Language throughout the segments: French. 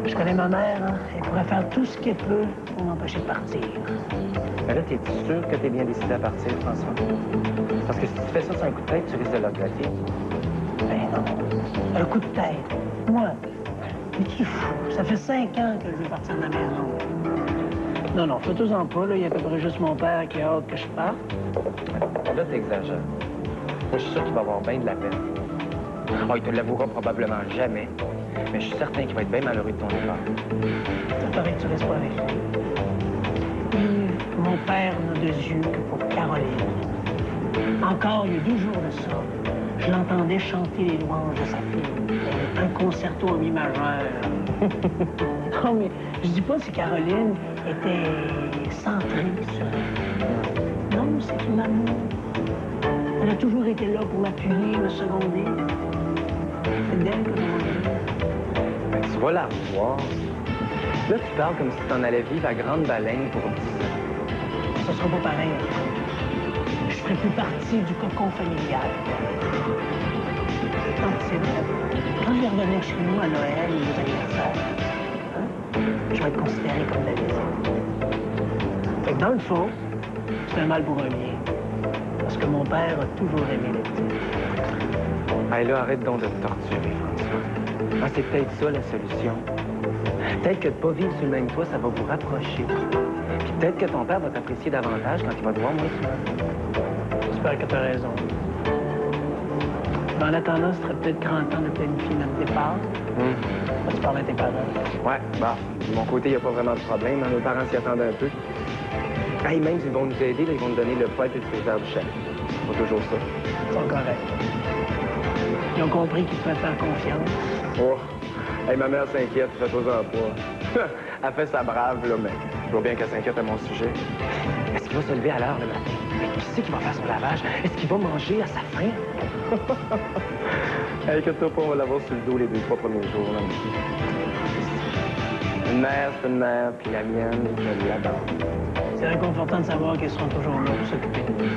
Je connais ma mère, hein? Elle pourrait faire tout ce qu'elle peut pour m'empêcher de partir. Mais là, t'es sûr que t'es bien décidé à partir, François? Parce que si tu fais ça sur un coup de tête, tu risques de le regretter. Ben non. Un coup de tête. Moi. Mais tu es fou. Ça fait 5 ans que je veux partir de la maison. Non, fais-toi-en pas, là. Il y a à peu près juste mon père qui a hâte que je parte. Là, t'exagères. Moi, je suis sûr qu'il va avoir bien de la peine. Oh, il te l'avouera probablement jamais. Mais je suis certain qu'il va être bien malheureux de ton départ. Ça paraît que tu restes pas avec lui. Mon père n'a de yeux que pour Caroline. Encore il y a 2 jours de ça, je l'entendais chanter les louanges de sa fille. Un concerto en mi majeur. Non, mais je dis pas si Caroline était centrée sur elle. Non, c'est une amour. Elle a toujours été là pour m'appuyer, me seconder. C'est d'elle que je m'en vais. Ben, tu vas la revoir. Là, tu parles comme si tu en allais vivre à grande baleine pour 10 ans. Ce sera pas pareil. Je ferai plus partie du cocon familial. Non, c'est vrai. Quand je vais revenir chez nous à Noël ou aux anniversaires, hein, je vais être considéré comme de la maison. Fait que dans le fond, c'est un mal pour un bien. Parce que mon père a toujours aimé les petits. Hey, là, arrête donc de te torturer, François. Ah, c'est peut-être ça, la solution. Peut-être que de pas vivre sur le même toit, ça va vous rapprocher. Puis peut-être que ton père va t'apprécier davantage quand il va te voir moins souvent. J'espère que tu as raison. Mais en attendant, ce serait peut-être grand temps de planifier notre départ. Tu parles à tes parents. Ouais, bah, de mon côté, il n'y a pas vraiment de problème. Hein. Nos parents s'y attendent un peu. Hey, même s'ils vont nous aider, là, ils vont nous donner le poids et le trésor du chef. C'est toujours ça. Ils sont corrects. Ils ont compris qu'ils pouvaient faire confiance. Oh! Hey, ma mère s'inquiète, fais-toi en pas. Elle fait sa brave, là, mais je vois bien qu'elle s'inquiète à mon sujet. Est-ce qu'il va se lever à l'heure le matin? Mais qui c'est qui va faire son lavage? Est-ce qu'il va manger à sa faim? Hey, inquiète-toi pas, on va l'avoir sur le dos les 2-3 premiers jours, là. Une mère, c'est une mère, puis la mienne, je l'adore. C'est réconfortant de savoir qu'ils seront toujours là pour s'occuper de nous.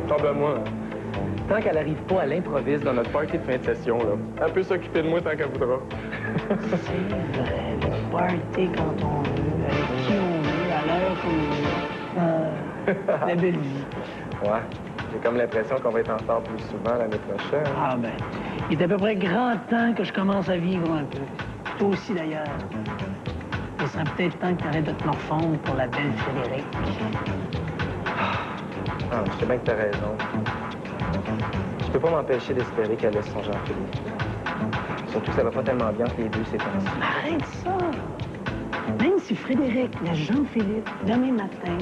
Tant ben moi. Tant qu'elle n'arrive pas à l'improviste dans notre party de fin de session, là, elle peut s'occuper de moi tant qu'elle voudra. C'est vrai, le party quand on veut, avec qui on veut, à l'heure qu'on veut. La belle vie. Ouais, j'ai comme l'impression qu'on va être en retard plus souvent l'année prochaine. Ah ben, il est à peu près grand temps que je commence à vivre un peu. Toi aussi, d'ailleurs. Il serait peut-être temps que tu arrêtes de te morfondre pour la belle Frédéric. Ah, je sais bien que t'as raison. Je peux pas m'empêcher d'espérer qu'elle laisse son Jean-Philippe. Surtout que ça va pas tellement bien entre les deux ces temps-ci. Arrête ça! Même si Frédéric laisse Jean-Philippe demain matin,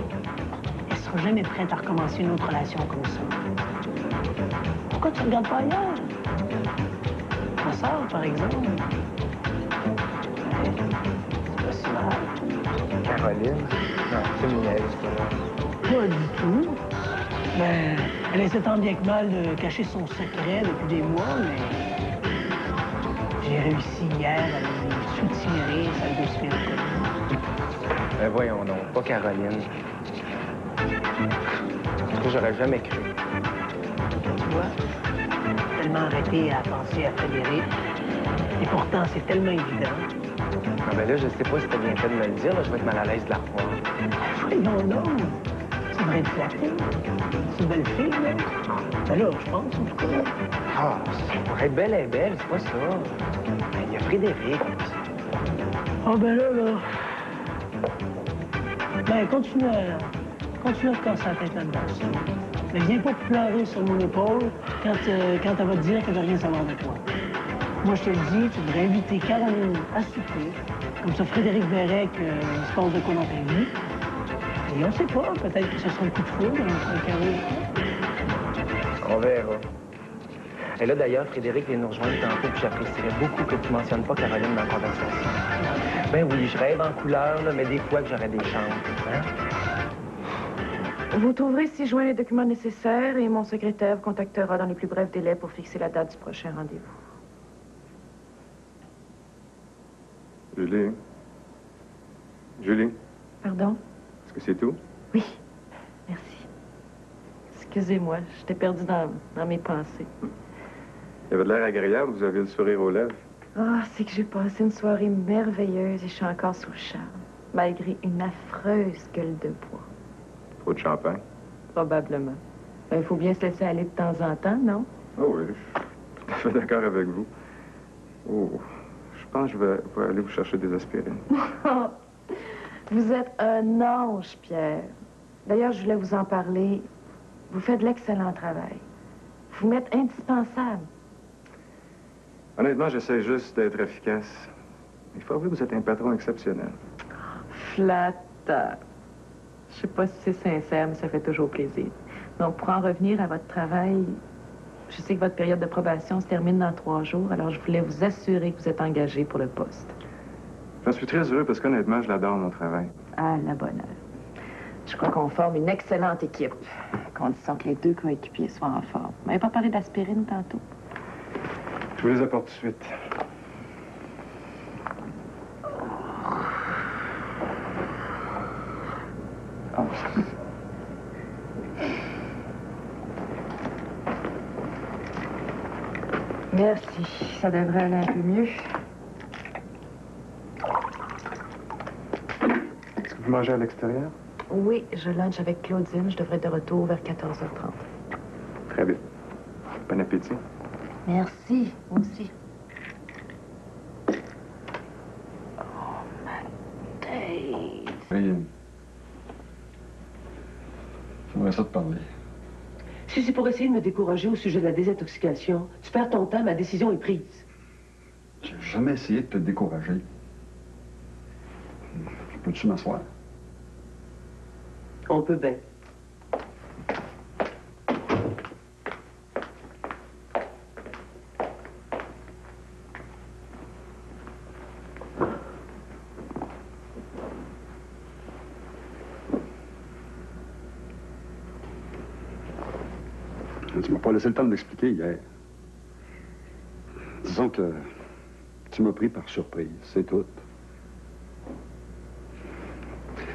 elle sera jamais prête à recommencer une autre relation comme ça. Pourquoi tu regardes pas ailleurs? Ma sœur, par exemple. Ouais, c'est pas si mal. Caroline? Non, c'est une niaise, toi. Pas du tout. Ben, elle essaie tant bien que mal de cacher son secret depuis des mois, mais j'ai réussi hier à lui soutirer sa douce fille inconnue. Ben voyons donc, pas Caroline. En tout cas, j'aurais jamais cru. Tu vois, tellement arrêté à penser à Frédéric, et pourtant c'est tellement évident. Ah ben là, je sais pas si t'as bien fait de me le dire, là, je vais être mal à l'aise de la revoir. Voyons donc, tu devrais être flatté. C'est une belle fille, là. Ben là, je pense, en tout cas. Ah, pour être belle et belle, c'est pas ça. Ben, il y a Frédéric. Ah ben là. Ben, continue à te casser la tête là-dedans. Mais viens pas pleurer sur mon épaule quand elle va te dire qu'elle veut rien savoir de toi. Moi, je te le dis, tu devrais inviter Caroline à souper. Comme ça, Frédéric verrait qu'il se passe de quoi dans ta vie. Et on sait pas, peut-être que ce sera un coup de foudre entre Caroline. On verra. Et là, d'ailleurs, Frédéric vient nous rejoindre tantôt, puis j'apprécierais beaucoup que tu mentionnes pas Caroline dans la conversation. Ben oui, je rêve en couleur, là, mais des fois que j'aurais des chances, hein? Vous trouverez 6 joints les documents nécessaires et mon secrétaire vous contactera dans les plus brefs délais pour fixer la date du prochain rendez-vous. Julie? Julie? Pardon? Est-ce que c'est tout? Oui, merci. Excusez-moi, j'étais perdue dans mes pensées. Il avait de l'air agréable, vous avez le sourire aux lèvres. Ah, c'est que j'ai passé une soirée merveilleuse et je suis encore sous le charme, malgré une affreuse gueule de bois. Trop de champagne? Probablement. Il faut bien se laisser aller de temps en temps, non? Oh oui, je suis tout à fait d'accord avec vous. Oh, je pense que je vais aller vous chercher des aspirines. Vous êtes un ange, Pierre. D'ailleurs, je voulais vous en parler. Vous faites de l'excellent travail. Vous m'êtes indispensable. Honnêtement, j'essaie juste d'être efficace. Il faut avouer que vous êtes un patron exceptionnel. Flatteur. Je sais pas si c'est sincère, mais ça fait toujours plaisir. Donc, pour en revenir à votre travail, je sais que votre période de probation se termine dans 3 jours, alors je voulais vous assurer que vous êtes engagé pour le poste. J'en suis très heureux parce qu'honnêtement, je l'adore, mon travail. À la bonne heure. Je crois qu'on forme une excellente équipe, à condition que les 2 coéquipiers soient en forme. Vous m'avez pas parlé d'aspirine tantôt? Je vous les apporte tout de suite. Oh. Merci. Ça devrait aller un peu mieux. Est-ce que vous mangez à l'extérieur? Oui, je lunch avec Claudine. Je devrais être de retour vers 14h30. Très bien. Bon appétit. Merci, moi aussi. Oh, ma tête. Oui. J'aimerais ça te parler. Si c'est pour essayer de me décourager au sujet de la désintoxication, tu perds ton temps, ma décision est prise. J'ai jamais essayé de te décourager. Peux-tu m'asseoir? On peut bien. Tu m'as pas laissé le temps de m'expliquer hier. Disons que tu m'as pris par surprise, c'est tout.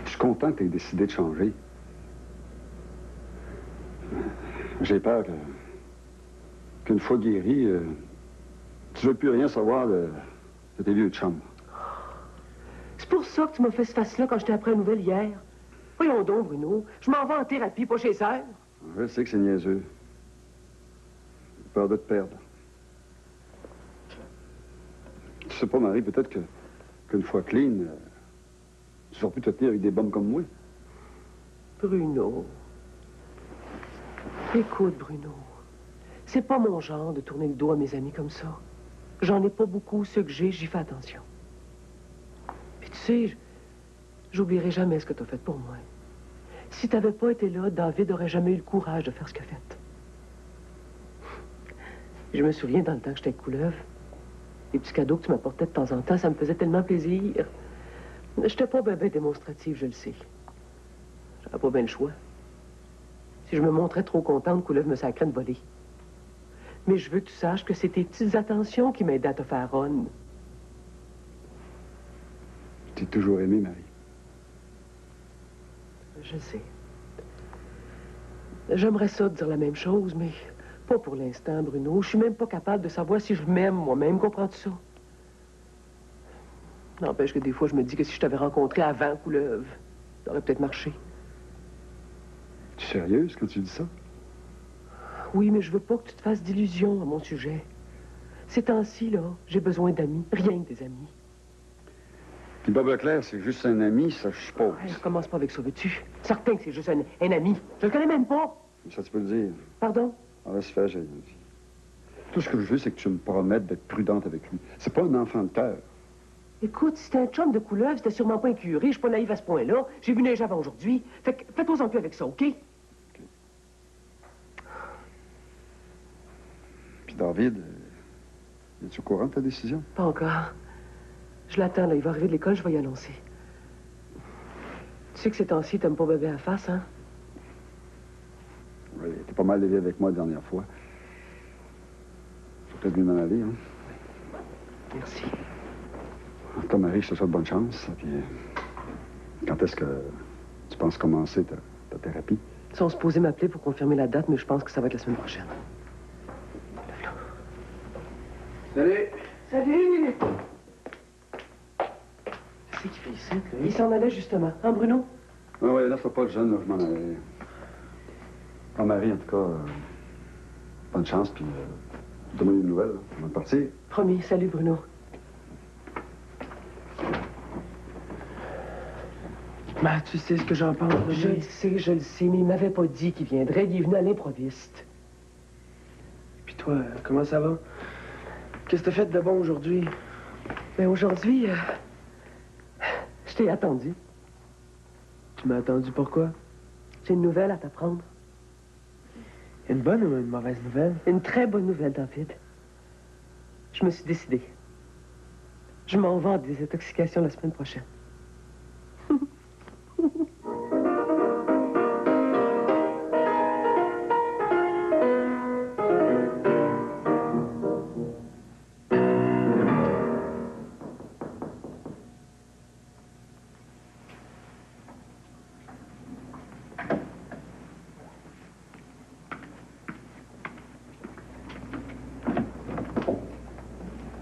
Je suis content que tu aies décidé de changer. J'ai peur qu'une fois guéri, tu ne veux plus rien savoir de tes vieux chums. C'est pour ça que tu m'as fait ce face-là quand je t'ai appris la nouvelle hier. Voyons donc, Bruno. Je m'en vais en thérapie, pas chez Sœur. Je sais que c'est niaiseux. J'ai peur de te perdre. Tu sais pas, Marie, peut-être qu'une fois clean, tu ne vas plus te tenir avec des bombes comme moi. Bruno. Écoute, Bruno. C'est pas mon genre de tourner le dos à mes amis comme ça. J'en ai pas beaucoup. Ceux que j'ai, j'y fais attention. Puis tu sais, j'oublierai jamais ce que t'as fait pour moi. Si t'avais pas été là, David aurait jamais eu le courage de faire ce qu'il a fait. Je me souviens, dans le temps que j'étais avec Couleuvre, les petits cadeaux que tu m'apportais de temps en temps, ça me faisait tellement plaisir. J'étais pas bien démonstrative, je le sais. J'avais pas bien le choix. Si je me montrais trop contente, Couleuvre me sacrait de voler. Mais je veux que tu saches que c'est tes petites attentions qui m'aidaient à te faire ronde. Je t'ai toujours aimé, Marie. Je sais. J'aimerais ça te dire la même chose, mais pas pour l'instant, Bruno. Je suis même pas capable de savoir si je m'aime moi-même. Comprends-tu ça? N'empêche que des fois, je me dis que si je t'avais rencontré avant Couleuvre, ça aurait peut-être marché. Tu es sérieuse quand tu dis ça? Oui, mais je veux pas que tu te fasses d'illusions à mon sujet. Ces temps-ci, là, j'ai besoin d'amis. Rien que des amis. Puis Bob Leclerc, c'est juste un ami, ça, je suppose. Ouais, commence pas avec ça, veux-tu? Certain que c'est juste un ami. Je le connais même pas. Ça, tu peux le dire. Pardon? On va se faire, j'ai dit. Tout ce que je veux, c'est que tu me promettes d'être prudente avec lui. C'est pas un enfant de cœur. Écoute, si c'était un chum de Couleuvre, c'était sûrement pas un curé. Je suis pas naïve à ce point-là. J'ai vu neige avant aujourd'hui. Fait que fais-toi en plus avec ça, OK? Puis David, es-tu au courant de ta décision? Pas encore. Je l'attends, là. Il va arriver de l'école, je vais y annoncer. Tu sais que ces temps-ci, t'aimes pas bébé à face, hein? Oui, t'es pas mal élevé avec moi la dernière fois. Faut peut-être mieux m'en aller, hein? Merci. Toi, Marie, je te souhaite bonne chance. Puis, quand est-ce que tu penses commencer ta thérapie? Ils sont supposés m'appeler pour confirmer la date, mais je pense que ça va être la semaine prochaine. Salut! Salut! Qu'est-ce qu'il fait ici, lui? Il s'en allait justement. Hein, Bruno? Oui, laisse pas le jeune, là, je m'en allais. Ah, Marie, en tout cas, bonne chance, puis donne-moi une nouvelle, là, avant de partir. Promis. Salut, Bruno. Ben, tu sais ce que j'en pense, là, Je le sais, mais il m'avait pas dit qu'il viendrait. Il est venu à l'improviste. Puis toi, comment ça va? Qu'est-ce que t'as fait de bon aujourd'hui? Mais aujourd'hui, je t'ai attendu. Tu m'as attendu pourquoi? J'ai une nouvelle à t'apprendre. Une bonne ou une mauvaise nouvelle? Une très bonne nouvelle, David. Je me suis décidée. Je m'en vais en désintoxication la semaine prochaine.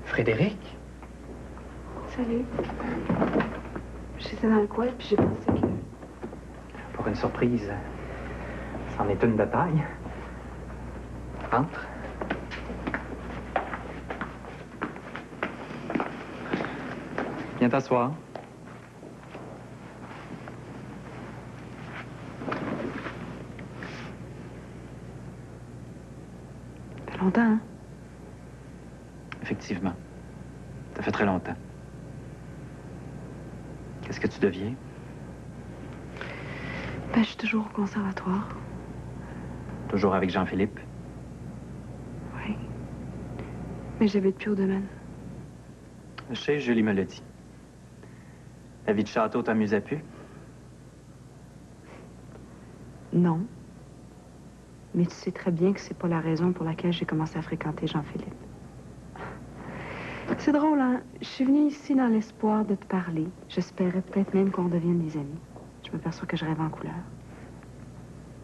Frédéric? Salut. J'étais dans le coin, puis j'ai pensé que... Pour une surprise, c'en est une de taille. Entre. Viens t'asseoir. Ça fait longtemps, hein? Effectivement. Ça fait très longtemps. Qu'est-ce que tu deviens? Ben, je suis toujours au conservatoire. Toujours avec Jean-Philippe? Oui. Mais j'habite plus au domaine. Je sais, Julie me l'a dit. La vie de château t'amusait plus? Non. Mais tu sais très bien que c'est pas la raison pour laquelle j'ai commencé à fréquenter Jean-Philippe. C'est drôle, hein? Je suis venue ici dans l'espoir de te parler. J'espérais peut-être même qu'on devienne des amis. Je m'aperçois que je rêve en couleur.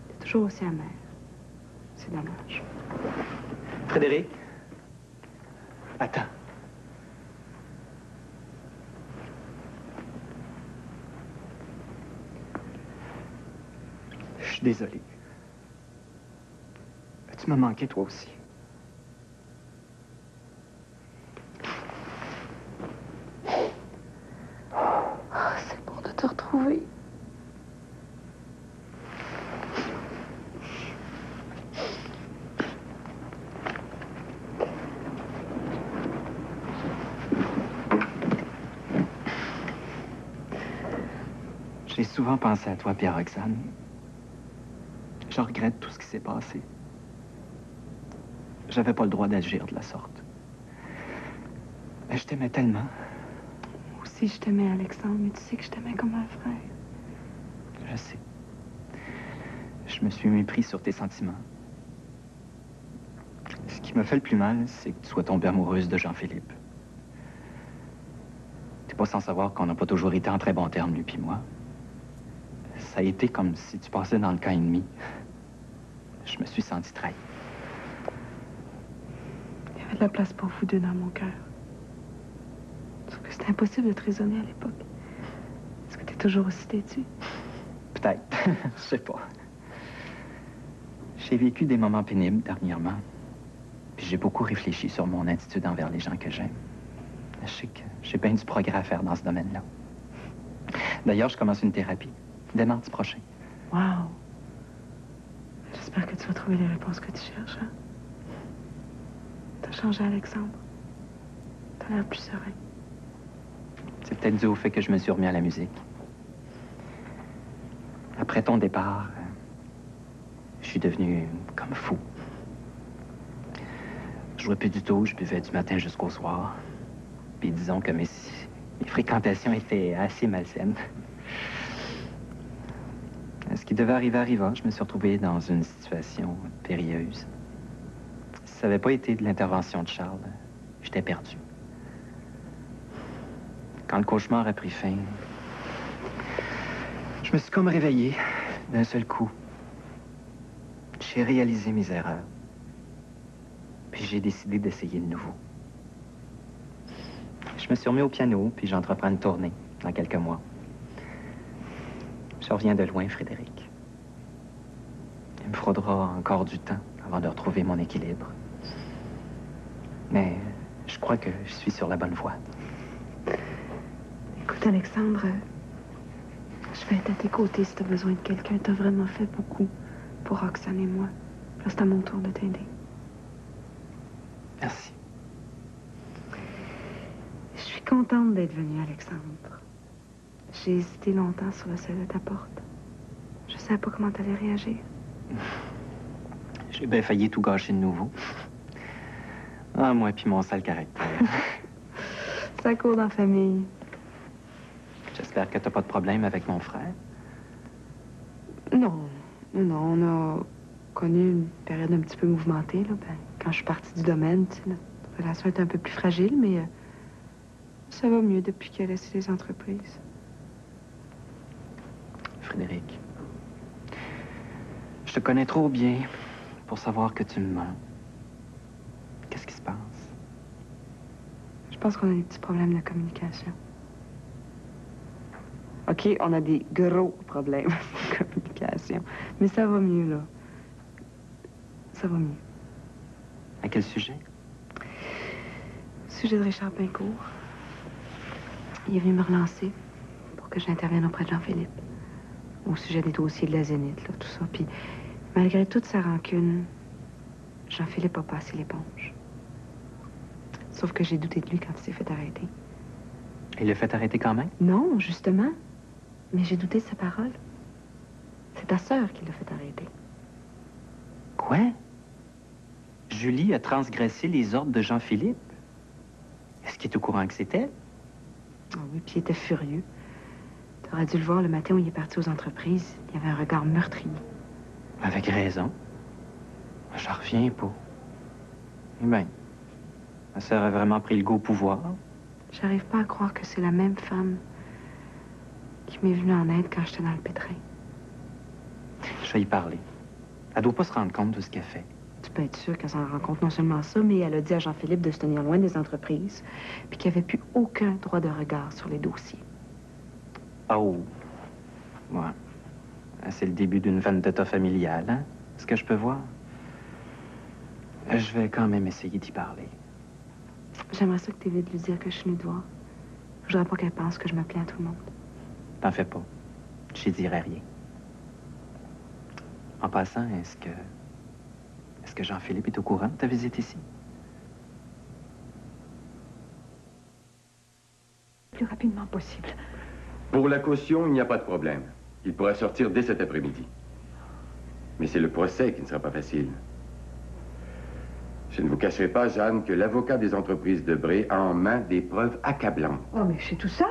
C'est toujours aussi amer. C'est dommage. Frédéric? Attends. Je suis désolé. Tu m'as manqué, toi aussi. C'est bon de te retrouver. J'ai souvent pensé à toi, Pierre-Roxane. Je regrette tout ce qui s'est passé. J'avais pas le droit d'agir de la sorte. Mais je t'aimais tellement. Moi aussi, je t'aimais, Alexandre, mais tu sais que je t'aimais comme un frère. Je sais. Je me suis mépris sur tes sentiments. Ce qui me fait le plus mal, c'est que tu sois tombée amoureuse de Jean-Philippe. T'es pas sans savoir qu'on n'a pas toujours été en très bons termes, lui puis moi. Ça a été comme si tu passais dans le camp ennemi. Je me suis senti trahi. Il y avait de la place pour vous deux dans mon cœur. Sauf que c'était impossible de te raisonner à l'époque. Est-ce que t'es toujours aussi têtu? Peut-être. Je sais pas. J'ai vécu des moments pénibles dernièrement. Puis j'ai beaucoup réfléchi sur mon attitude envers les gens que j'aime. Je sais que j'ai bien du progrès à faire dans ce domaine-là. D'ailleurs, je commence une thérapie. Dès mardi prochain. Wow! J'espère que tu vas trouver les réponses que tu cherches, hein? T'as changé, Alexandre. T'as l'air plus serein. C'est peut-être dû au fait que je me suis remis à la musique. Après ton départ, je suis devenu comme fou. Je jouais plus du tout, je buvais du matin jusqu'au soir. Puis disons que mes fréquentations étaient assez malsaines. Ce qui devait arriver arriva. Je me suis retrouvé dans une situation périlleuse. Si ça n'avait pas été de l'intervention de Charles, j'étais perdu. Quand le cauchemar a pris fin, je me suis comme réveillé d'un seul coup. J'ai réalisé mes erreurs. Puis j'ai décidé d'essayer de nouveau. je me suis remis au piano, puis j'entreprends une tournée dans quelques mois. Je reviens de loin, Frédéric. Il me faudra encore du temps avant de retrouver mon équilibre. Mais je crois que je suis sur la bonne voie. Écoute, Alexandre, je vais être à tes côtés si tu as besoin de quelqu'un. Tu as vraiment fait beaucoup pour Roxane et moi. Là, c'est à mon tour de t'aider. Merci. Je suis contente d'être venue, Alexandre. J'ai hésité longtemps sur le seuil de ta porte. Je savais pas comment t'allais réagir. J'ai bien failli tout gâcher de nouveau. Ah, moi puis mon sale caractère. Ça court dans la famille. J'espère que t'as pas de problème avec mon frère. Non, on a connu une période un petit peu mouvementée, là. Ben, quand je suis partie du domaine, tu sais, notre relation est un peu plus fragile, mais ça va mieux depuis qu'elle a laissé les entreprises. Frédéric, je te connais trop bien pour savoir que tu me mens. Qu'est-ce qui se passe? Je pense qu'on a des petits problèmes de communication. OK, on a des gros problèmes de communication. Mais ça va mieux, là. Ça va mieux. À quel sujet? Sujet de Richard Pincourt. Il est venu me relancer pour que j'intervienne auprès de Jean-Philippe. Au sujet des dossiers de la Zénith, là, tout ça. Puis, malgré toute sa rancune, Jean-Philippe a passé l'éponge. Sauf que j'ai douté de lui quand il s'est fait arrêter. Il l'a fait arrêter quand même? Non, justement. Mais j'ai douté de sa parole. C'est ta sœur qui l'a fait arrêter. Quoi? Julie a transgressé les ordres de Jean-Philippe? Est-ce qu'il est au courant que c'est elle? Ah oui, puis il était furieux. T'aurais dû le voir le matin où il est parti aux entreprises. Il avait un regard meurtrier. Avec raison. J'en reviens pas. Eh bien, ma sœur a vraiment pris le goût au pouvoir. J'arrive pas à croire que c'est la même femme qui m'est venue en aide quand j'étais dans le pétrin. Je vais y parler. Elle doit pas se rendre compte de ce qu'elle fait. Tu peux être sûr qu'elle s'en rend compte non seulement ça, mais elle a dit à Jean-Philippe de se tenir loin des entreprises, puis qu'il n'y avait plus aucun droit de regard sur les dossiers. Oh. Ouais. C'est le début d'une vendetta familiale, hein? Est-ce que je peux voir? Je vais quand même essayer d'y parler. J'aimerais ça que tu évites de lui dire que je suis venue te voir. Je voudrais pas qu'elle pense que je me plains à tout le monde. T'en fais pas. Je dirai rien. En passant, est-ce que Jean-Philippe est au courant de ta visite ici? Le plus rapidement possible. Pour la caution, il n'y a pas de problème. Il pourra sortir dès cet après-midi. Mais c'est le procès qui ne sera pas facile. Je ne vous cacherai pas, Jeanne, que l'avocat des entreprises de Bré a en main des preuves accablantes. Oh, mais je sais tout ça.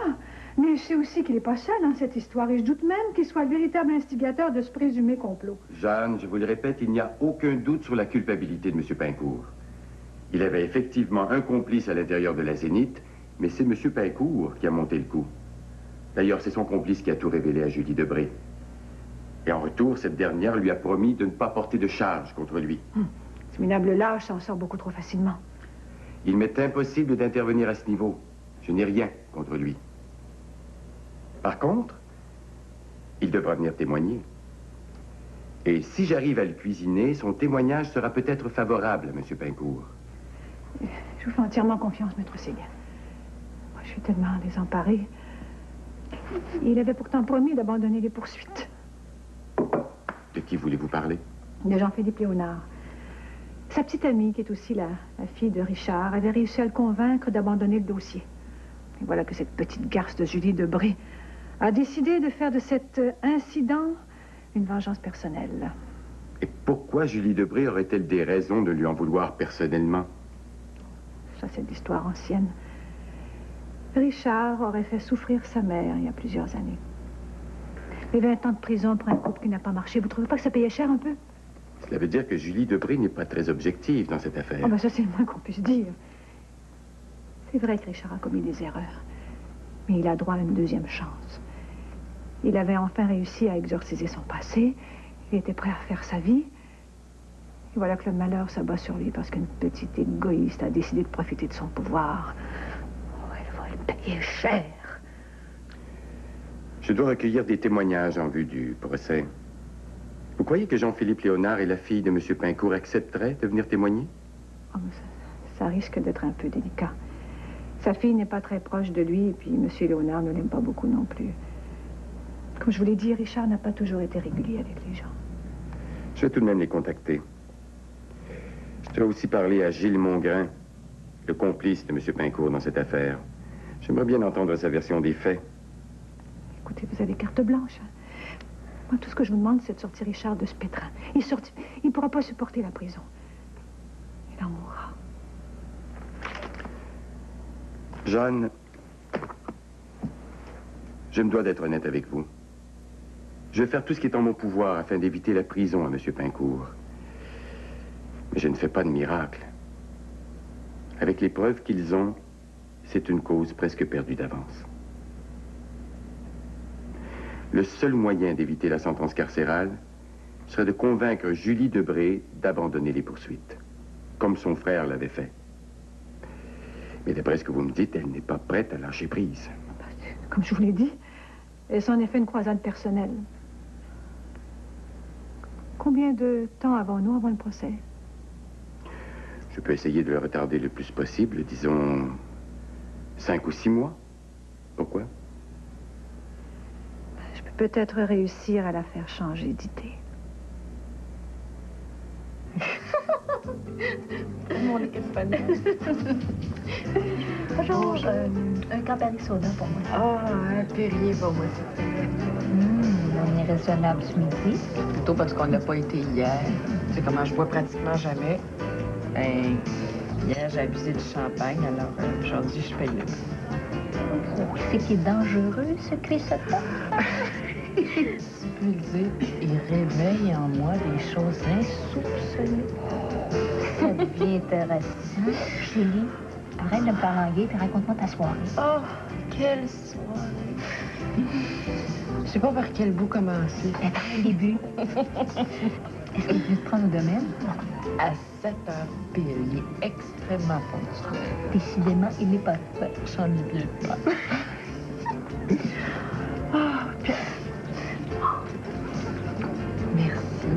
Mais je sais aussi qu'il n'est pas seul dans cette histoire. Et je doute même qu'il soit le véritable instigateur de ce présumé complot. Jeanne, je vous le répète, il n'y a aucun doute sur la culpabilité de M. Pincourt. Il avait effectivement un complice à l'intérieur de la Zénith, mais c'est M. Pincourt qui a monté le coup. D'ailleurs, c'est son complice qui a tout révélé à Julie Debré. Et en retour, cette dernière lui a promis de ne pas porter de charge contre lui. Ce minable lâche s'en sort beaucoup trop facilement. Il m'est impossible d'intervenir à ce niveau. Je n'ai rien contre lui. Par contre, il devra venir témoigner. Et si j'arrive à le cuisiner, son témoignage sera peut-être favorable à M. Pincourt. Je vous fais entièrement confiance, maître Séguin. Moi, je suis tellement désemparée. Il avait pourtant promis d'abandonner les poursuites. De qui voulez-vous parler? De Jean-Philippe Léonard. Sa petite amie, qui est aussi la fille de Richard, avait réussi à le convaincre d'abandonner le dossier. Et voilà que cette petite garce de Julie Debré a décidé de faire de cet incident une vengeance personnelle. Et pourquoi Julie Debré aurait-elle des raisons de lui en vouloir personnellement? Ça, c'est de l'histoire ancienne. Richard aurait fait souffrir sa mère il y a plusieurs années. Les 20 ans de prison pour un couple qui n'a pas marché, vous trouvez pas que ça payait cher un peu? Cela veut dire que Julie Debré n'est pas très objective dans cette affaire. Oh, ben ça, c'est le moins qu'on puisse dire. C'est vrai que Richard a commis des erreurs, mais il a droit à une deuxième chance. Il avait enfin réussi à exorciser son passé, il était prêt à faire sa vie, et voilà que le malheur s'abat sur lui parce qu'une petite égoïste a décidé de profiter de son pouvoir. Oh, elle va le payer cher. Je dois recueillir des témoignages en vue du procès. Vous croyez que Jean-Philippe Léonard et la fille de M. Pincourt accepteraient de venir témoigner? Oh, mais ça risque d'être un peu délicat. Sa fille n'est pas très proche de lui, et puis M. Léonard ne l'aime pas beaucoup non plus. Comme je vous l'ai dit, Richard n'a pas toujours été régulier avec les gens. Je vais tout de même les contacter. Je dois aussi parler à Gilles Mongrain, le complice de M. Pincourt dans cette affaire. J'aimerais bien entendre sa version des faits. Écoutez, vous avez carte blanche. Hein? Moi, tout ce que je vous demande, c'est de sortir Richard de ce pétrin. Il ne pourra pas supporter la prison. Il en mourra. Jeanne, je me dois d'être honnête avec vous. Je vais faire tout ce qui est en mon pouvoir afin d'éviter la prison à M. Pincourt. Mais je ne fais pas de miracle. Avec les preuves qu'ils ont, c'est une cause presque perdue d'avance. Le seul moyen d'éviter la sentence carcérale serait de convaincre Julie Debré d'abandonner les poursuites, comme son frère l'avait fait. Mais d'après ce que vous me dites, elle n'est pas prête à lâcher prise. Comme je vous l'ai dit, elle s'en est fait une croisade personnelle. Combien de temps avons-nous avant le procès? Je peux essayer de le retarder le plus possible, disons 5 ou 6 mois. Pourquoi? Je peux peut-être réussir à la faire changer d'idée. Mon espagnol. Bonjour, un Campari soda pour moi. Ah, un Perrier pour moi, s'il te plaît. On est raisonnable ce midi. Plutôt parce qu'on n'a pas été hier. Tu sais comment je bois pratiquement jamais. Ben, hier, j'ai abusé du champagne, alors aujourd'hui, je paye le prix. Oh, c'est qui est dangereux, ce Christophe. Tu peux le dire, il réveille en moi des choses insoupçonnées. Ça devient intéressant. Julie, arrête de me haranguer et raconte-moi ta soirée. Oh, quelle soirée! Je sais pas par quel bout commencer. Mais par le début. Est-ce qu'il est venu te prendre au domaine? À 7 heures pile, il est extrêmement ponctuel. Décidément, il n'est pas fait. J'en ai bien peur. Oh, merci.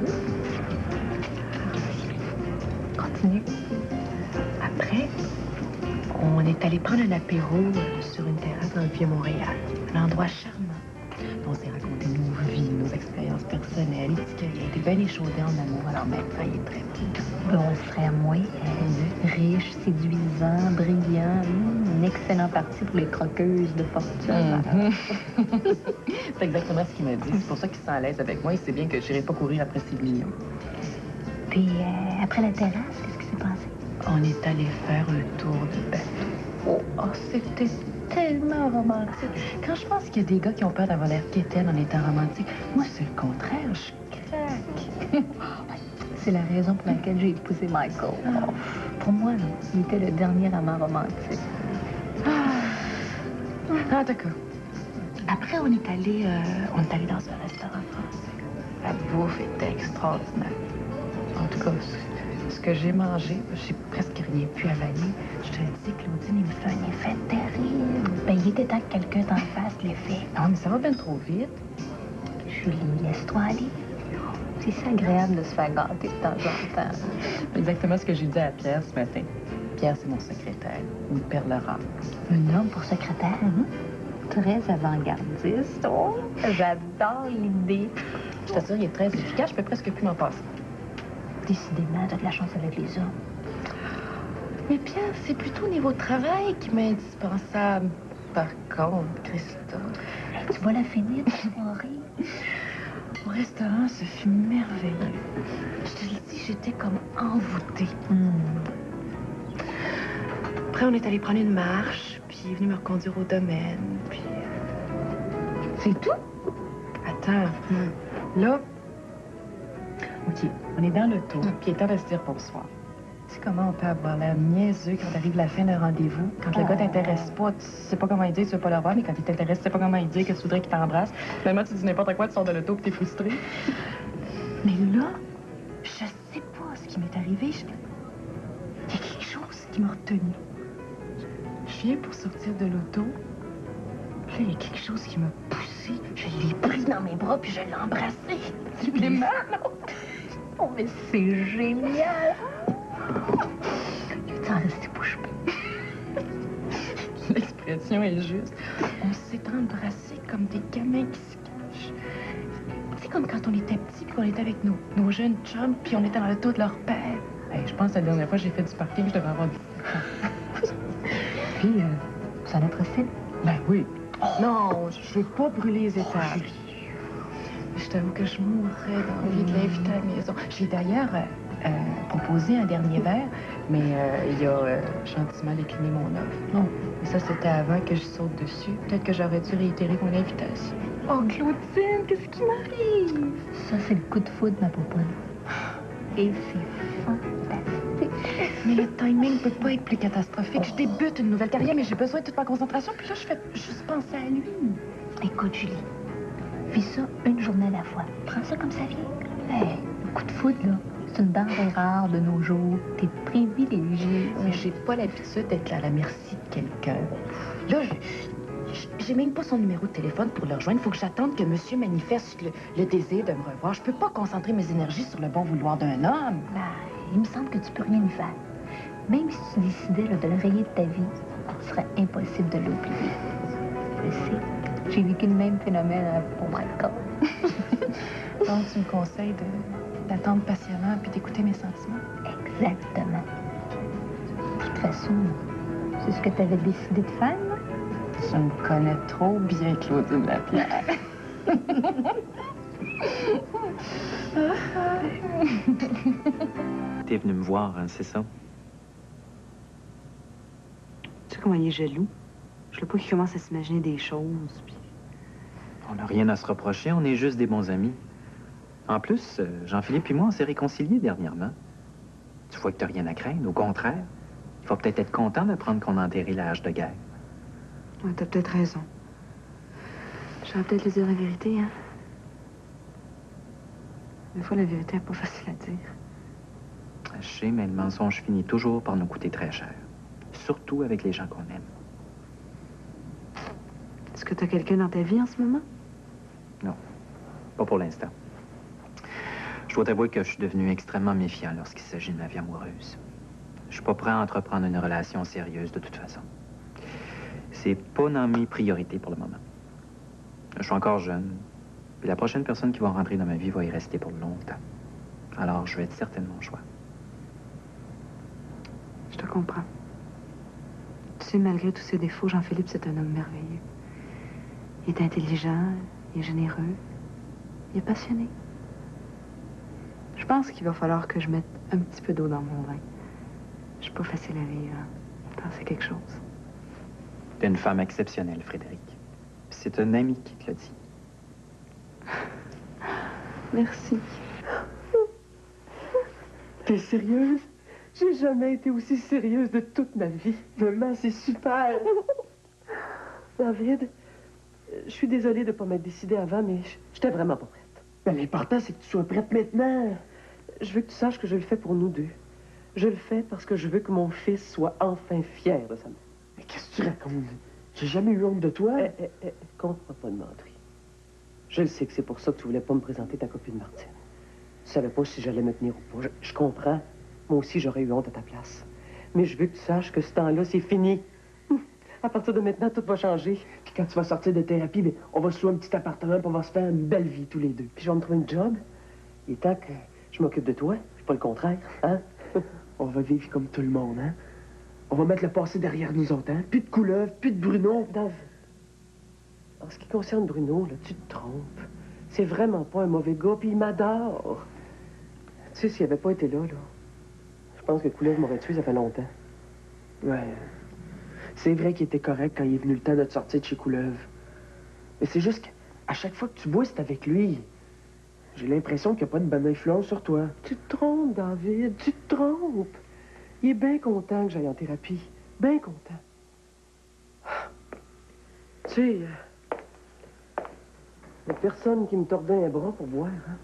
Continue. Après, on est allé prendre un apéro sur une terrasse dans le Vieux-Montréal. Un endroit charmant. On s'est raconté nos vies, nos expériences personnelles. Il dit qu'il a été bien échaudé en amour, alors maintenant, il est très beau. Bon frère, moi, riche, séduisant, brillant. Un excellent parti pour les croqueuses de fortune. C'est exactement ce qu'il m'a dit. C'est pour ça qu'il se sent à l'aise avec moi. Il sait bien que je n'irai pas courir après ses millions. Puis, après la terrasse, qu'est-ce qui s'est passé? On est allé faire un tour de bateau. Oh, c'était tellement romantique. Quand je pense qu'il y a des gars qui ont peur d'avoir l'air quétaine en étant romantique, moi, c'est le contraire. Je craque. C'est la raison pour laquelle j'ai épousé Michael. Oh, pour moi, il était le dernier amant romantique. Ah, d'accord. Après, on est allé dans un restaurant français. La bouffe était extraordinaire. En tout cas, ce que j'ai mangé, j'ai presque rien pu avaler. Je te le dis, Claudine, il me fait un effet terrible. Ben, il était temps que quelqu'un t'en fasse l'effet. Non, mais ça va bien trop vite. Julie, laisse-toi aller. C'est si agréable de se faire gâter de temps en temps. Exactement ce que j'ai dit à Pierre ce matin. Pierre, c'est mon secrétaire, une perle rare. Un homme pour secrétaire? Très avant-gardiste. Oh, j'adore l'idée. Je t'assure, il est très efficace, je peux presque plus m'en passer. Décidément, t'as de la chance avec les hommes. Mais Pierre, c'est plutôt au niveau travail qui m'est indispensable. Par contre, Christophe... Hey, tu vas la finir, ta soirée? Au restaurant, ce fut merveilleux. Je te le dis, j'étais comme envoûtée. Après, on est allé prendre une marche, puis il est venu me reconduire au domaine, puis... C'est tout? Attends, là... OK, on est dans l'auto, puis il est temps de se dire bonsoir. Tu sais comment on peut avoir l'air niaiseux quand arrive la fin d'un rendez-vous? Quand le gars t'intéresse pas, tu sais pas comment il dit, tu veux pas le revoir, mais quand il t'intéresse, tu sais pas comment il dit, que tu voudrais qu'il t'embrasse. Finalement, tu dis n'importe quoi, tu sors de l'auto, puis t'es frustré. Mais là, je sais pas ce qui m'est arrivé. Il y a quelque chose qui m'a retenu. Je viens pour sortir de l'auto. Puis là, il y a quelque chose qui m'a poussé. Je l'ai pris dans mes bras, puis je l'ai embrassé. Tu l'es mal, non? Oh, mais c'est génial! Tu en restes bouche bée. L'expression est juste. On s'est embrassés comme des gamins qui se cachent. C'est comme quand on était petits, puis qu'on était avec nos jeunes chums, puis on était dans le dos de leur père. Hey, je pense que la dernière fois que j'ai fait du parking, je devais avoir 17 ans. Puis, ça en est facile? Ben oui. Non, je veux pas brûler les étages. Je t'avoue que je mourrais d'envie de l'inviter à la maison. J'ai d'ailleurs proposé un dernier verre, mais il a gentiment décliné mon offre. Non, mais ça, c'était avant que je saute dessus. Peut-être que j'aurais dû réitérer mon invitation. Oh, Claudine, qu'est-ce qui m'arrive? Ça, c'est le coup de foudre, ma poponne. Et c'est fantastique. Mais le timing peut pas être plus catastrophique. Je débute une nouvelle carrière, mais j'ai besoin de toute ma concentration. Puis là, je fais juste penser à lui. Écoute, Julie, vis ça une journée à la fois. Prends ça comme ça vient. Hey, le coup de foudre, là, c'est une denrée rare de nos jours. T'es privilégié. Mais j'ai pas l'habitude d'être à la merci de quelqu'un. Là, j'ai même pas son numéro de téléphone pour le rejoindre. Il faut que j'attende que monsieur manifeste le désir de me revoir. Je peux pas concentrer mes énergies sur le bon vouloir d'un homme. Ben, il me semble que tu peux rien y faire. Même si tu décidais là, de le rayer de ta vie, ce serait impossible de l'oublier. Je sais, j'ai vécu le même phénomène pour moi corps. Donc, tu me conseilles d'attendre patiemment puis d'écouter mes sentiments? Exactement. De toute façon, c'est ce que tu avais décidé de faire, là? Tu me connais trop bien, Claudine Lapierre. T'es venu me voir, hein, c'est ça? Tu sais comment il est jaloux? Je veux pas qu'il commence à s'imaginer des choses, puis... On n'a rien à se reprocher, on est juste des bons amis. En plus, Jean-Philippe et moi, on s'est réconciliés dernièrement. Tu vois que t'as rien à craindre, au contraire. Il faut peut-être être content d'apprendre qu'on a enterré la hache de guerre. Ouais, t'as peut-être raison. J'aurais peut-être lui dire la vérité, hein? Des fois, la vérité n'est pas facile à dire. Je sais, mais le mensonge finit toujours par nous coûter très cher. Surtout avec les gens qu'on aime. Est-ce que t'as quelqu'un dans ta vie en ce moment? Non, pas pour l'instant. Je dois t'avouer que je suis devenu extrêmement méfiant lorsqu'il s'agit de ma vie amoureuse. Je suis pas prêt à entreprendre une relation sérieuse de toute façon. C'est pas dans mes priorités pour le moment. Je suis encore jeune, puis la prochaine personne qui va rentrer dans ma vie va y rester pour longtemps. Alors, je vais être certainement au choix. Je te comprends. Tu sais, malgré tous ses défauts, Jean-Philippe, c'est un homme merveilleux. Il est intelligent, il est généreux, il est passionné. Je pense qu'il va falloir que je mette un petit peu d'eau dans mon vin. Je suis pas facile à vivre. Hein. C'est quelque chose. T'es une femme exceptionnelle, Frédéric. C'est un ami qui te l'a dit. Merci. T'es sérieuse? J'ai jamais été aussi sérieuse de toute ma vie. Maman, c'est super. David, je suis désolée de ne pas m'être décidée avant, mais j'étais vraiment pas prête. Mais l'important, c'est que tu sois prête maintenant. Je veux que tu saches que je le fais pour nous deux. Je le fais parce que je veux que mon fils soit enfin fier de sa mère. Mais qu'est-ce que tu racontes? J'ai jamais eu honte de toi. Compte-moi pas de menterie. Je le sais que c'est pour ça que tu voulais pas me présenter ta copine Martine. Tu savais pas si j'allais me tenir ou pas. Je comprends. Moi aussi, j'aurais eu honte à ta place. Mais je veux que tu saches que ce temps-là, c'est fini. À partir de maintenant, tout va changer. Puis quand tu vas sortir de thérapie, bien, on va se louer un petit appartement, puis on va se faire une belle vie tous les deux. Puis je vais me trouver une job. Il est temps que je m'occupe de toi. C'est pas le contraire, hein? On va vivre comme tout le monde, hein? On va mettre le passé derrière nous autres, hein? Plus de couleuvres, plus de Bruno. Dave, en ce qui concerne Bruno, là, tu te trompes. C'est vraiment pas un mauvais gars, puis il m'adore. Tu sais, s'il avait pas été là, je pense que Couleuvre m'aurait tué, ça fait longtemps. Ouais. C'est vrai qu'il était correct quand il est venu le temps de te sortir de chez Couleuvre. Mais c'est juste qu'à chaque fois que tu bois, c'est avec lui. J'ai l'impression qu'il n'y a pas de bonne influence sur toi. Tu te trompes, David, tu te trompes. Il est bien content que j'aille en thérapie. Bien content. Tu sais, il n'y a personne qui me tordait un bras pour boire, hein?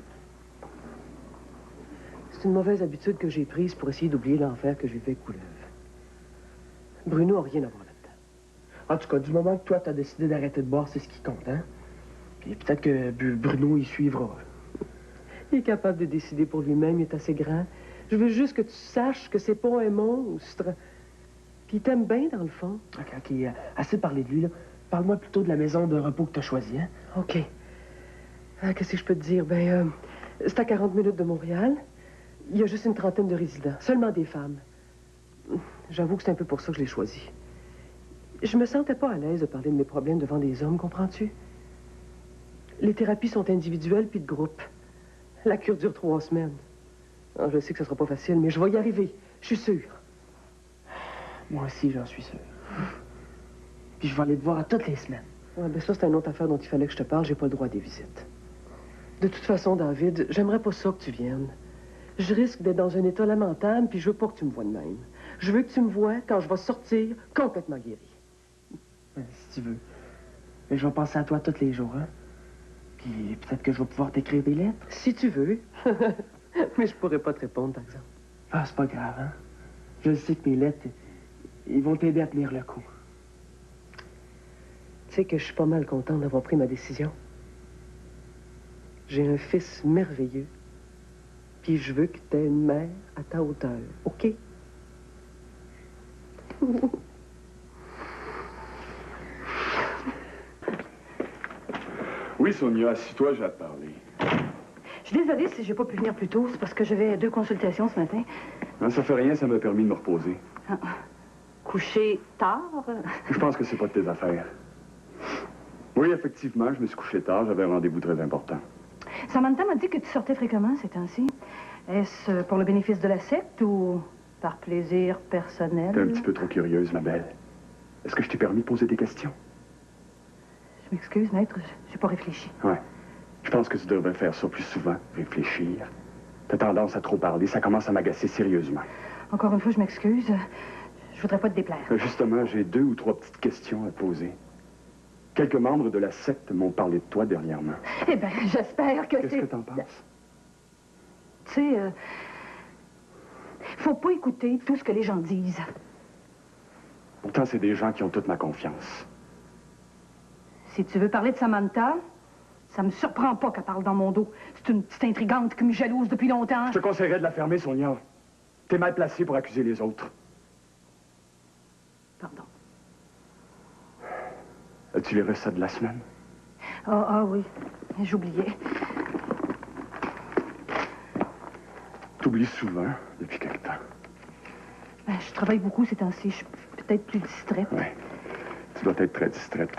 C'est une mauvaise habitude que j'ai prise pour essayer d'oublier l'enfer que j'ai fait avec Couleuvre. Bruno n'a rien à voir là-dedans. En tout cas, du moment que toi, t'as décidé d'arrêter de boire, c'est ce qui compte, hein? Puis peut-être que Bruno, il suivra. Il est capable de décider pour lui-même, il est assez grand. Je veux juste que tu saches que c'est pas un monstre. Puis il t'aime bien, dans le fond. OK, assez parlé de lui, là. Parle-moi plutôt de la maison de repos que t'as choisie, hein? OK. Qu'est-ce que je peux te dire? Ben, c'est à 40 minutes de Montréal. Il y a juste une trentaine de résidents, seulement des femmes. J'avoue que c'est un peu pour ça que je l'ai choisi. Je me sentais pas à l'aise de parler de mes problèmes devant des hommes, comprends-tu? Les thérapies sont individuelles puis de groupe. La cure dure 3 semaines. Alors, je sais que ce sera pas facile, mais je vais y arriver. Je suis sûre. Moi aussi, j'en suis sûre. Puis je vais aller te voir à toutes les semaines. Ouais, ben ça, c'est une autre affaire dont il fallait que je te parle. J'ai pas le droit à des visites. De toute façon, David, j'aimerais pas ça que tu viennes. Je risque d'être dans un état lamentable, puis je veux pas que tu me vois de même. Je veux que tu me vois quand je vais sortir complètement guéri. Si tu veux. Mais je vais penser à toi tous les jours, hein? Puis peut-être que je vais pouvoir t'écrire des lettres. Si tu veux. Mais je pourrais pas te répondre, par exemple. Ah, c'est pas grave, hein? Je sais que mes lettres, ils vont t'aider à tenir le coup. Tu sais que je suis pas mal contente d'avoir pris ma décision. J'ai un fils merveilleux. Puis je veux que tu aies une mère à ta hauteur, OK? Oui, Sonia, assis-toi, j'ai à te parler. Je suis désolée si j'ai pas pu venir plus tôt. C'est parce que j'avais 2 consultations ce matin. Non, ça fait rien, ça m'a permis de me reposer. Ah. Coucher tard? Je pense que c'est pas de tes affaires. Oui, effectivement, je me suis couché tard. J'avais un rendez-vous très important. Samantha m'a dit que tu sortais fréquemment ces temps-ci. Est-ce pour le bénéfice de la secte ou par plaisir personnel? T'es un petit peu trop curieuse, ma belle. Est-ce que je t'ai permis de poser des questions? Je m'excuse, maître, j'ai pas réfléchi. Ouais. Je pense que tu devrais faire ça plus souvent, réfléchir. T'as tendance à trop parler, ça commence à m'agacer sérieusement. Encore une fois, je m'excuse. Je voudrais pas te déplaire. Justement, j'ai 2 ou 3 petites questions à te poser. Quelques membres de la secte m'ont parlé de toi dernièrement. Eh bien, j'espère que Qu'est-ce que t'en penses? Tu sais, faut pas écouter tout ce que les gens disent. Pourtant, c'est des gens qui ont toute ma confiance. Si tu veux parler de Samantha, ça me surprend pas qu'elle parle dans mon dos. C'est une petite intrigante qui me jalouse depuis longtemps. Je te conseillerais de la fermer, Sonia. T'es mal placée pour accuser les autres. Pardon. As-tu les recettes de la semaine? Ah oui, j'oubliais. T'oublies souvent, depuis quelque temps. Ben, je travaille beaucoup ces temps-ci. Je suis peut-être plus distraite. Oui. Tu dois être très distraite.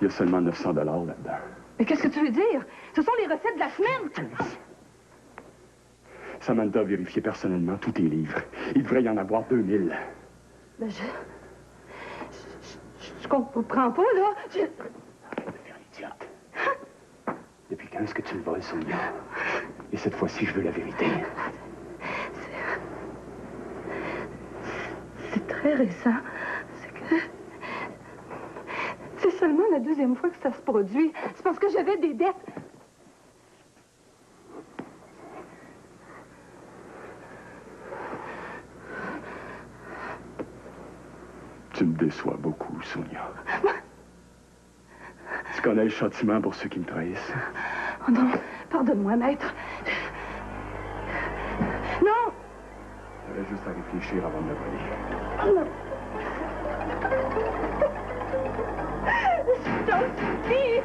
Il y a seulement 900 $ là-dedans. Mais qu'est-ce que tu veux dire? Ce sont les recettes de la semaine! Samantha a vérifié personnellement tous tes livres. Il devrait y en avoir 2000. Ben, je comprends pas, là. Arrête de faire l'idiote. Depuis quand est-ce que tu me voles, Sonia? Et cette fois-ci, je veux la vérité. C'est très récent. C'est que... C'est seulement la 2e fois que ça se produit. C'est parce que j'avais des dettes. Tu me déçois beaucoup, Sonia. Tu connais le châtiment pour ceux qui me trahissent? Oh non, pardonne-moi, maître. Non! J'avais juste à réfléchir avant de me voler. Oh non! Je t'en supplie!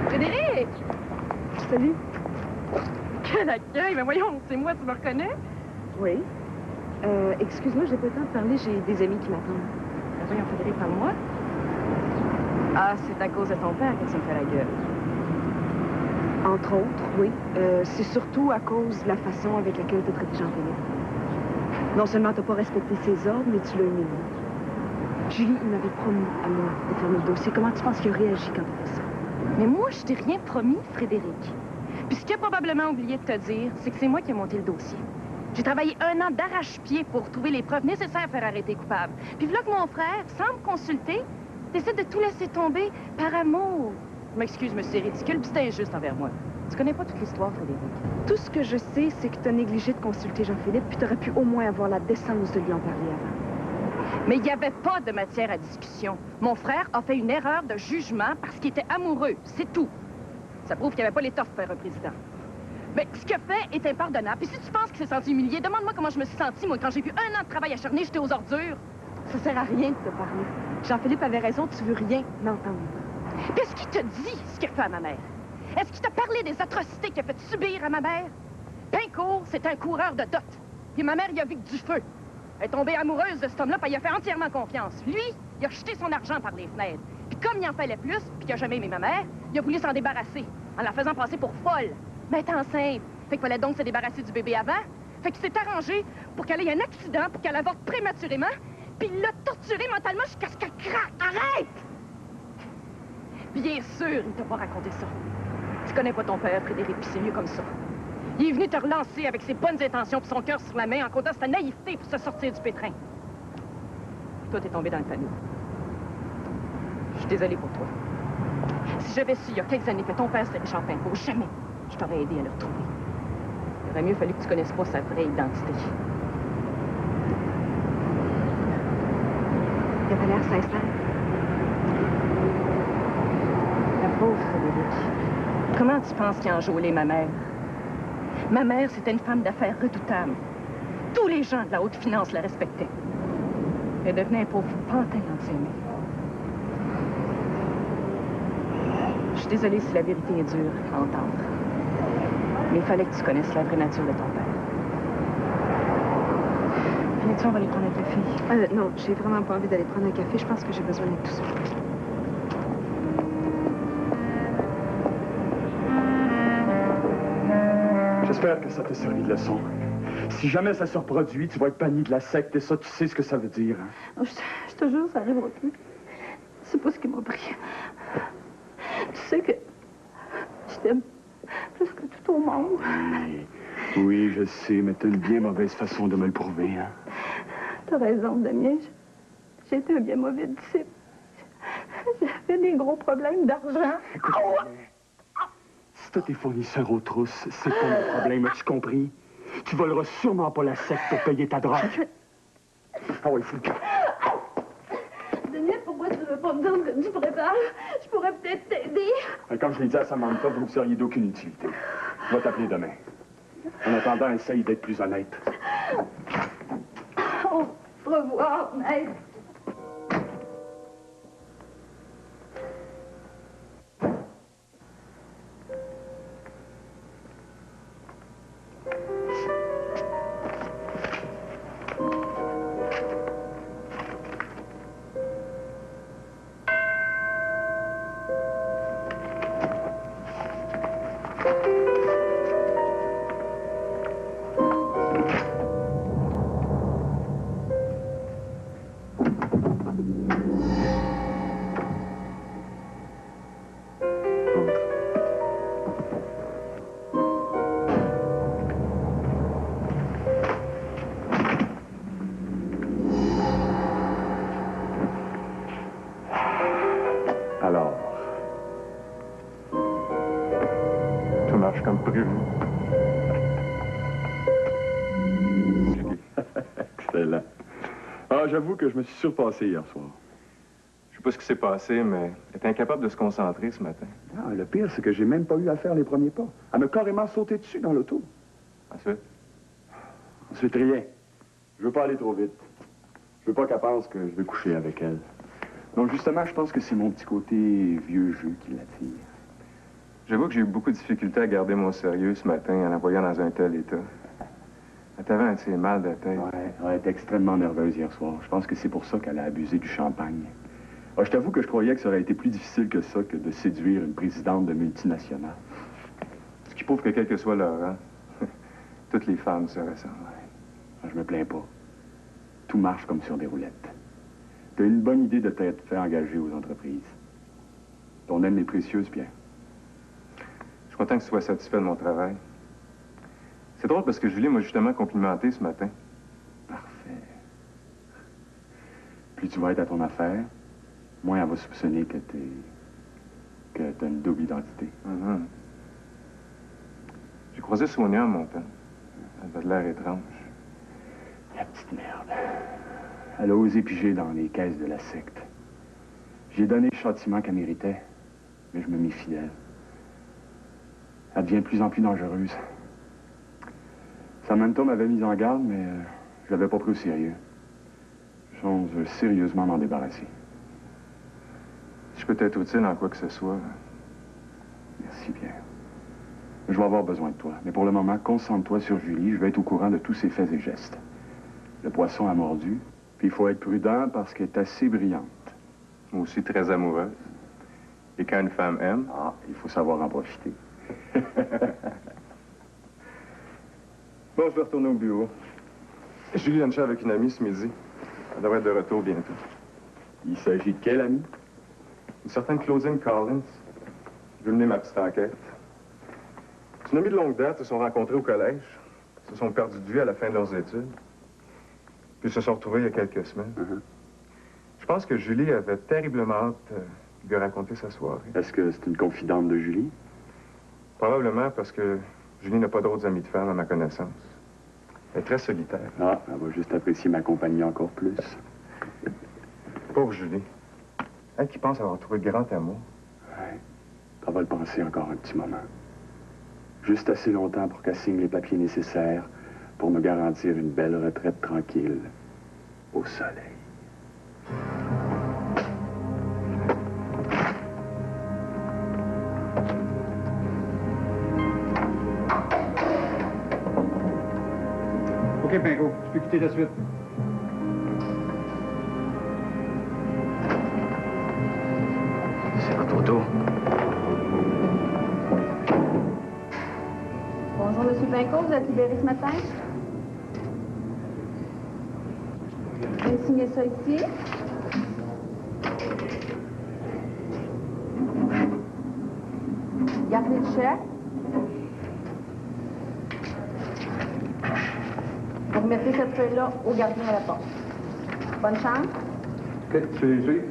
Frédéric! Salut! Quel accueil! Mais voyons, c'est moi, tu me reconnais? Oui. Excuse-moi, j'ai pas le temps de parler, j'ai des amis qui m'attendent. Voyons, Frédéric, parle-moi. Ah, c'est à cause de ton père que tu me fais la gueule. Entre autres, oui. C'est surtout à cause de la façon avec laquelle tu as traité Jean-Philippe. Non seulement t'as pas respecté ses ordres, mais tu l'as humilié. Julie, il m'avait promis à moi de fermer le dossier. Comment tu penses qu'il a réagi quand t'as fait ça? Mais moi, je t'ai rien promis, Frédéric. Puis ce qu'il a probablement oublié de te dire, c'est que c'est moi qui ai monté le dossier. J'ai travaillé 1 an d'arrache-pied pour trouver les preuves nécessaires à faire arrêter coupable. Puis voilà que mon frère, sans me consulter, décide de tout laisser tomber par amour. Je m'excuse, mais c'est ridicule, puis c'est injuste envers moi. Tu connais pas toute l'histoire, Frédéric. Tout ce que je sais, c'est que t'as négligé de consulter Jean-Philippe, puis t'aurais pu au moins avoir la décence de lui en parler avant. Mais il n'y avait pas de matière à discussion. Mon frère a fait une erreur de jugement parce qu'il était amoureux. C'est tout. Ça prouve qu'il n'y avait pas l'étoffe pour faire un président. Mais ce qu'il a fait est impardonnable. Puis si tu penses qu'il s'est senti humilié, demande-moi comment je me suis sentie, moi, quand j'ai vu 1 an de travail acharné, j'étais aux ordures. Ça sert à rien de te parler. Jean-Philippe avait raison, tu veux rien m'entendre. Puis est-ce qu'il te dit ce qu'il a fait à ma mère? Est-ce qu'il t'a parlé des atrocités qu'il a fait subir à ma mère? Pincourt, c'est un coureur de dot. Puis ma mère, il a vu que du feu. Elle est tombée amoureuse de cet homme-là, puis il a fait entièrement confiance. Lui, il a jeté son argent par les fenêtres. Puis comme il en fallait plus, puis qu'il a jamais aimé ma mère, il a voulu s'en débarrasser, en la faisant passer pour folle. Mais elle est enceinte. Fait qu'il fallait donc se débarrasser du bébé avant. Fait qu'il s'est arrangé pour qu'elle ait un accident, pour qu'elle avorte prématurément, puis il l'a torturée mentalement jusqu'à ce qu'elle craque. Arrête! Bien sûr, il t'a pas raconté ça. Tu connais pas ton père, Frédéric, puis c'est mieux comme ça. Il est venu te relancer avec ses bonnes intentions puis son cœur sur la main en comptant sa naïveté pour se sortir du pétrin. Puis toi, t'es tombé dans le panneau. Je suis désolée pour toi. Si j'avais su il y a quelques années que ton père c'était Richard Pincourt, jamais je t'aurais aidé à le retrouver. Il aurait mieux fallu que tu connaisses pas sa vraie identité. Il avait l'air sincère. La pauvre Frédéric. Comment tu penses qu'il a enjôlé ma mère? Ma mère, c'était une femme d'affaires redoutable. Tous les gens de la haute finance la respectaient. Elle devenait un pauvre pantin anti-aimé. Je suis désolée si la vérité est dure à entendre. Mais il fallait que tu connaisses la vraie nature de ton père. Viens-tu, on va aller prendre un café? Non, j'ai vraiment pas envie d'aller prendre un café. Je pense que j'ai besoin d'être tout seul. J'espère que ça t'a servi de leçon. Si jamais ça se reproduit, tu vas être banni de la secte et ça, tu sais ce que ça veut dire. Hein? Je te jure, ça n'arrivera plus. C'est pas ce qui m'a pris. Tu sais que je t'aime plus que tout au monde. Oui, je sais, mais t'as une bien mauvaise façon de me le prouver. Hein? T'as raison, Damien. J'ai été un bien mauvais disciple. J'avais des gros problèmes d'argent. Écoute, si t'as tes fournisseurs aux trousses, c'est pas mon problème, as-tu compris? Tu voleras sûrement pas la secte pour payer ta drogue. Ah oui, faut le cas. Damien, pourquoi tu veux pas me dire ce que tu prépares? Je pourrais peut-être t'aider. Comme je l'ai dit à Samantha, vous ne seriez d'aucune utilité. Je vais t'appeler demain. En attendant, essaye d'être plus honnête. Au revoir, maître. Alors, tout marche comme prévu. Excellent. Ah, j'avoue que je me suis surpassé hier soir. Je sais pas ce qui s'est passé, mais elle est incapable de se concentrer ce matin. Ah, le pire, c'est que j'ai même pas eu à faire les premiers pas. Elle m'a carrément sauté dessus dans l'auto. Ensuite? Ensuite, rien. Je veux pas aller trop vite. Je veux pas qu'elle pense que je vais coucher avec elle. Donc, justement, je pense que c'est mon petit côté vieux jeu qui l'attire. J'avoue que j'ai eu beaucoup de difficultés à garder mon sérieux ce matin en la voyant dans un tel état. Elle t'avait un petit mal de tête. Ouais, elle était extrêmement nerveuse hier soir. Je pense que c'est pour ça qu'elle a abusé du champagne. Ah, je t'avoue que je croyais que ça aurait été plus difficile que ça, que de séduire une présidente de multinationale. Ce qui prouve que quel que soit leur rang, toutes les femmes se ressemblent. Ouais. Je me plains pas. Tout marche comme sur des roulettes. T'as une bonne idée de t'être fait engager aux entreprises. Ton aime est précieuse, Pierre. Je suis content que tu sois satisfait de mon travail. C'est drôle parce que Julie m'a justement complimenté ce matin. Parfait. Plus tu vas être à ton affaire, moins elle va soupçonner que t'as une double identité. J'ai croisé Sonia en montant. Elle avait de l'air étrange. La petite merde. Elle a osé piger dans les caisses de la secte. J'ai donné le châtiment qu'elle méritait, mais je me méfie d'elle. Elle devient de plus en plus dangereuse. Samantha m'avait mis en garde, mais je l'avais pas pris au sérieux. Je songe sérieusement m'en débarrasser. Si je peux t'être utile en quoi que ce soit. Merci, Pierre. Je vais avoir besoin de toi. Mais pour le moment, concentre-toi sur Julie. Je vais être au courant de tous ses faits et gestes. Le poisson a mordu, puis il faut être prudent parce qu'elle est assez brillante. Aussi très amoureuse. Et quand une femme aime... Ah, il faut savoir en profiter. Bon, je vais retourner au bureau. Julie a une chat avec une amie ce midi. Elle devrait être de retour bientôt. Il s'agit de quelle amie? Une certaine Claudine Collins. Je vais mener ma petite enquête. C'est une amie de longue date. Ils se sont rencontrés au collège. Ils se sont perdus de vue à la fin de leurs études. Puis ils se sont retrouvés il y a quelques semaines. Je pense que Julie avait terriblement hâte de raconter sa soirée. Est-ce que c'est une confidente de Julie? Probablement parce que Julie n'a pas d'autres amis de femme à ma connaissance. Elle est très solitaire. Ah, elle va juste apprécier ma compagnie encore plus. Pauvre Julie. Elle qui pense avoir trouvé le grand amour. Ouais. Elle va le penser encore un petit moment. Juste assez longtemps pour qu'elle signe les papiers nécessaires pour me garantir une belle retraite tranquille au soleil. OK, Pinko, je peux quitter de suite. C'est votre auto. Bonjour, Monsieur Pinko, vous êtes libéré ce matin? Je vais signer ça ici. Gardez le chèque. Vous remettez cette feuille-là au gardien à la porte. Bonne chance. OK, je suis ici.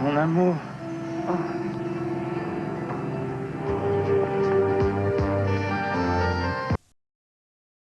Mon amour. Ah,